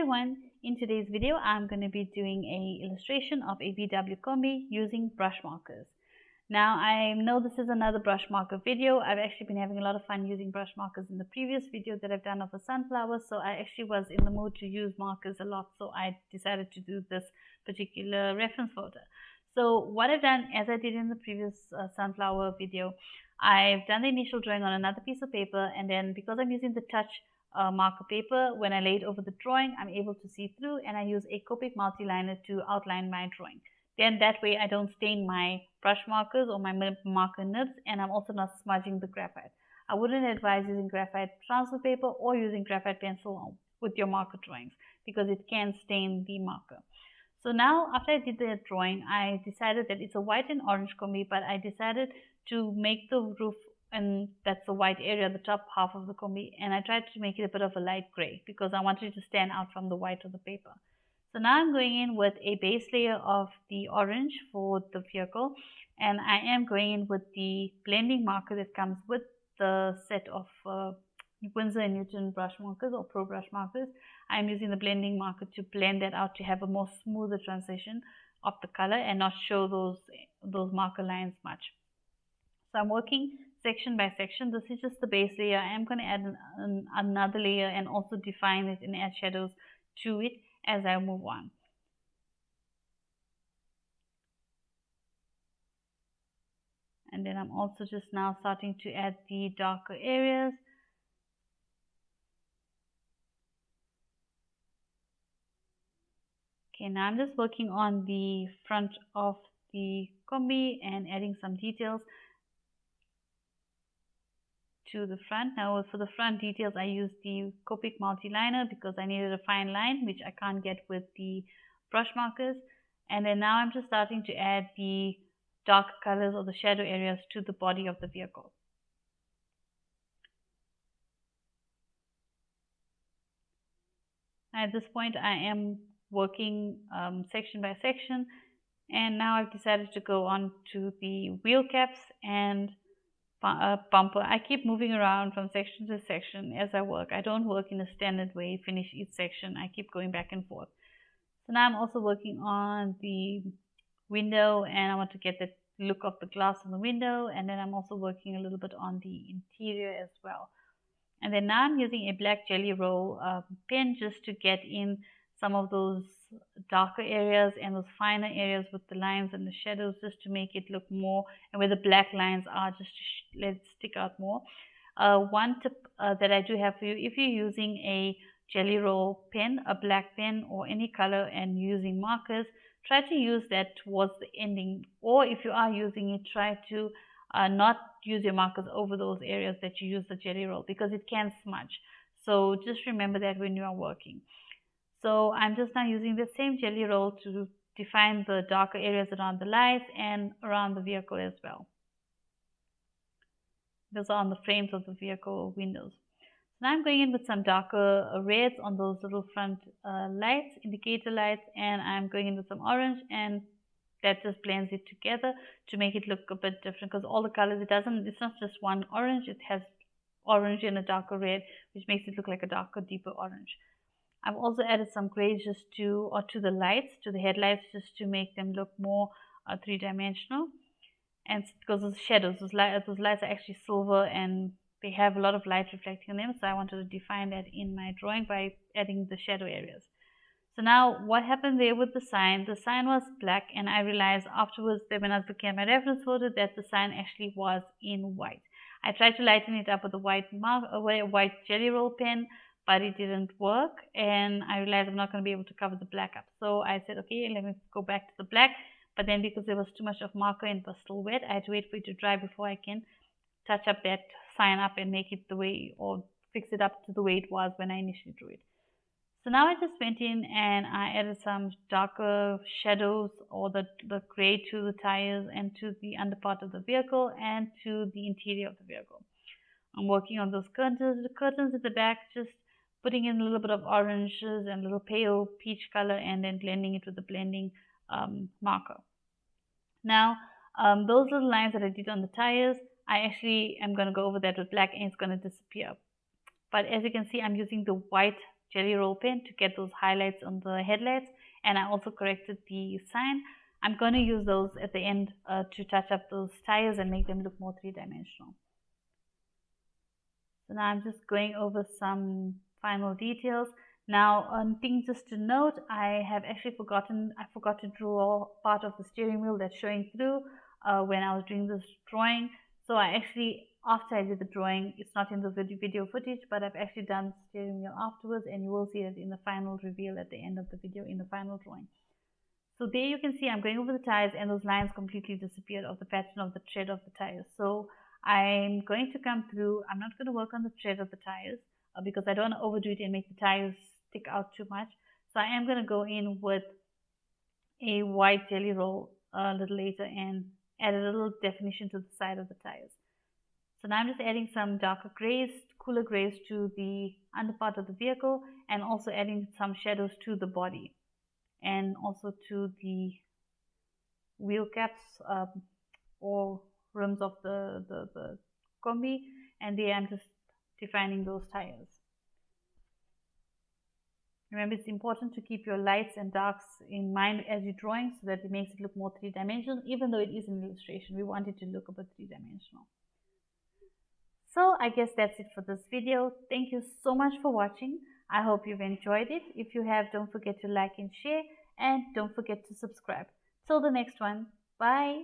everyone, in today's video I'm going to be doing a illustration of a VW Kombi using brush markers. Now I know this is another brush marker video. I've actually been having a lot of fun using brush markers in the previous video that I've done of a sunflower, so I actually was in the mood to use markers a lot, so I decided to do this particular reference photo. So what I've done, as I did in the previous sunflower video, I've done the initial drawing on another piece of paper, and then because I'm using the touch marker paper, when I lay it over the drawing, I'm able to see through, and I use a Copic Multiliner to outline my drawing. Then that way I don't stain my brush markers or my marker nibs, and I'm also not smudging the graphite. I wouldn't advise using graphite transfer paper or using graphite pencil with your marker drawings because it can stain the marker. So now after I did the drawing, I decided that it's a white and orange Kombi, but I decided to make the roof, and that's the white area, the top half of the Kombi, and I tried to make it a bit of a light gray because I wanted it to stand out from the white of the paper. So now I'm going in with a base layer of the orange for the vehicle, and I am going in with the blending marker that comes with the set of Winsor and Newton brush markers or Pro brush markers. I'm using the blending marker to blend that out to have a more smoother transition of the color and not show those marker lines much. So I'm working section by section. This is just the base layer. I am going to add another layer and also define it and add shadows to it as I move on. And then I'm also just now starting to add the darker areas. Okay, now I'm just working on the front of the Kombi and adding some details to the front. Now for the front details I used the Copic Multiliner because I needed a fine line, which I can't get with the brush markers. And then now I'm just starting to add the dark colors or the shadow areas to the body of the vehicle. At this point I am working section by section, and now I've decided to go on to the wheel caps and bumper. I keep moving around from section to section as I work. I don't work in a standard way, finish each section. I keep going back and forth. So now I'm also working on the window, and I want to get the look of the glass on the window, and then I'm also working a little bit on the interior as well. And then now I'm using a black jelly roll pen just to get in some of those darker areas and those finer areas with the lines and the shadows, just to make it look more, and where the black lines are, just to let it stick out more. One tip that I do have for you, if you're using a jelly roll pen, a black pen or any color, and using markers, try to use that towards the ending, or if you are using it, try to not use your markers over those areas that you use the jelly roll, because it can smudge. So just remember that when you are working. So I'm just now using the same jelly roll to define the darker areas around the lights and around the vehicle as well. Those are on the frames of the vehicle windows. So now I'm going in with some darker reds on those little front lights, indicator lights, and I'm going in with some orange, and that just blends it together to make it look a bit different, because all the colors, it's not just one orange, it has orange and a darker red, which makes it look like a darker, deeper orange. I've also added some grays just to the lights, to the headlights, just to make them look more three-dimensional. And because of the shadows, those lights are actually silver and they have a lot of light reflecting on them, so I wanted to define that in my drawing by adding the shadow areas. So now what happened there with the sign was black, and I realized afterwards that when I was looking at my reference photo that the sign actually was in white. I tried to lighten it up with a white jelly roll pen, but it didn't work, and I realized I'm not going to be able to cover the black up. So I said, okay, let me go back to the black, but then because there was too much of marker and it was still wet, I had to wait for it to dry before I can touch up that sign up and make it the way, or fix it up to the way it was when I initially drew it. So now I just went in and I added some darker shadows or the gray to the tires and to the underpart of the vehicle and to the interior of the vehicle. I'm working on those curtains at the back, just putting in a little bit of oranges and a little pale peach color, and then blending it with the blending marker. Now those little lines that I did on the tires, I actually am going to go over that with black, and it's going to disappear. But as you can see, I'm using the white jelly roll pen to get those highlights on the headlights, and I also corrected the sign. I'm going to use those at the end to touch up those tires and make them look more three-dimensional. So now I'm just going over some final details. Now, one thing just to note, I forgot to draw part of the steering wheel that's showing through when I was doing this drawing. So after I did the drawing, it's not in the video footage, but I've actually done the steering wheel afterwards, and you will see it in the final reveal at the end of the video in the final drawing. So there you can see I'm going over the tires, and those lines completely disappeared of the pattern of the tread of the tires. So I'm going to come through. I'm not going to work on the tread of the tires because I don't want to overdo it and make the tires stick out too much. So I am going to go in with a white jelly roll a little later and add a little definition to the side of the tires. So now I'm just adding some darker grays, cooler grays to the underpart of the vehicle, and also adding some shadows to the body and also to the wheel caps or rims of the Kombi, and there I'm just defining those tires. Remember, it's important to keep your lights and darks in mind as you're drawing so that it makes it look more three-dimensional. Even though it is an illustration, we want it to look a bit three-dimensional. So I guess that's it for this video. Thank you so much for watching. I hope you've enjoyed it. If you have, don't forget to like and share, and don't forget to subscribe. Till the next one, bye.